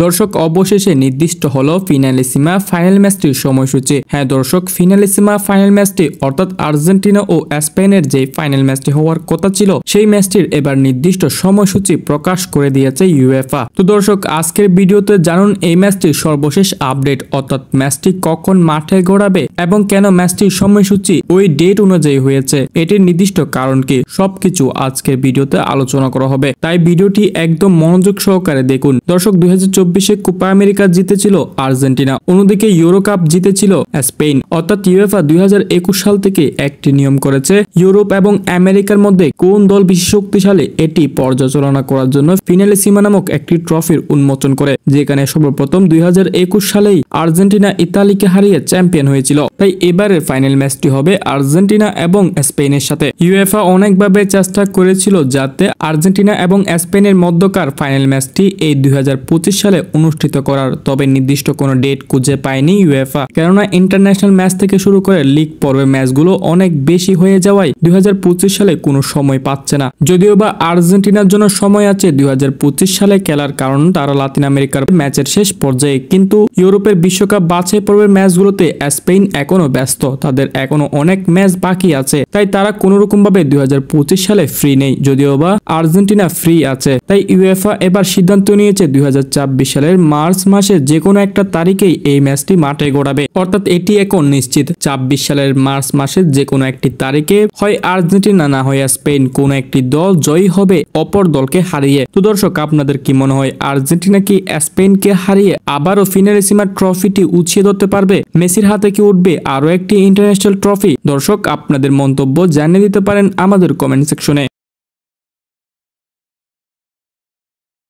দর্শক অবশেষে নির্দিষ্ট হলো ফিনালিসিমা ফাইনাল ম্যাচটির সময়সূচি। হ্যাঁ দর্শক, ফিনালিসিমা ফাইনাল ম্যাচটি অর্থাৎ আর্জেন্টিনা ও স্পেনের যে ফাইনাল ম্যাচটি হওয়ার কথা ছিল সেই ম্যাচটির এবার নির্দিষ্ট সময়সূচি প্রকাশ করে দিয়েছে ইউএফা। তো দর্শক, আজকের ভিডিওতে জানুন এই ম্যাচটির সর্বশেষ আপডেট, অর্থাৎ ম্যাচটি কখন মাঠে গড়াবে এবং কেন ম্যাচটির সময়সূচি ওই ডেট অনুযায়ী হয়েছে, এটির নির্দিষ্ট কারণ কি, সবকিছু আজকের ভিডিওতে আলোচনা করা হবে। তাই ভিডিওটি একদম মনোযোগ সহকারে দেখুন। দর্শক, 2024-এ কোপা আমেরিকা জিতেছিল আর্জেন্টিনা, অন্যদিকে ইউরো কাপ জিতেছিল স্পেন। অর্থাৎ ইউএফা 2021 সাল থেকে একটি নিয়ম করেছে, ইউরোপ এবং আমেরিকার মধ্যে কোন দল বেশি শক্তিশালী এটি পর্যালোচনা করার জন্য ফিনালিসিমা নামক একটি ট্রফির উন্মোচন করে, যেখানে সর্বপ্রথম 2021 সালেই আর্জেন্টিনা ইতালিকে হারিয়ে চ্যাম্পিয়ন হয়েছিল। তাই এবারের ফাইনাল ম্যাচটি হবে আর্জেন্টিনা এবং স্পেনের সাথে। ইউএফা অনেকভাবে চেষ্টা করেছিল যাতে আর্জেন্টিনা এবং স্পেনের মধ্যকার ফাইনাল ম্যাচটি এই 2025 সালে অনুষ্ঠিত করার, তবে নির্দিষ্ট কোনো ডেট খুঁজে পায়নি ইউএফা, কেননা ইন্টারন্যাশনাল ম্যাচ থেকে শুরু করে লিগ পর্বের ম্যাচগুলো অনেক বেশি হয়ে যাওয়ায় 2025 সালে কোনো সময় পাচ্ছে না। যদিও বা আর্জেন্টিনার জন্য সময় আছে 2025 সালে খেলার, কারণ তারা লাতিন আমেরিকার ম্যাচের শেষ পর্যায়ে, কিন্তু ইউরোপের বিশ্বকাপ বাছাই পর্বের ম্যাচগুলোতে স্পেন এখনো ব্যস্ত, তাদের এখনো অনেক ম্যাচ বাকি আছে, তাই তারা কোনো রকম ভাবে 2025 সালে ফ্রি নেই, যদিও বা আর্জেন্টিনা ফ্রি আছে। তাই ইউএফা এবার সিদ্ধান্ত নিয়েছে 2024 সালের মার্চ মাসে যে কোনো একটা তারিখেই এই ম্যাচটি মাঠে গড়াবে। অর্থাৎ এটি এখন নিশ্চিত, 24 সালের মার্চ মাসের যে কোনো একটি তারিখে হয় আর্জেন্টিনা না হয় স্পেন কোনো একটি দল জয়ী হবে অপর দলকে হারিয়ে। তো দর্শক, আপনাদের কি মনে হয়, আর্জেন্টিনা কি স্পেনকে হারিয়ে আবারও ফিনালিসিমা ট্রফিটি উঠিয়ে ধরতে পারবে? মেসির হাতে কি উঠবে আরো একটি ইন্টারন্যাশনাল ট্রফি? দর্শক, আপনাদের মন্তব্য জানিয়ে দিতে পারেন আমাদের কমেন্ট সেকশনে।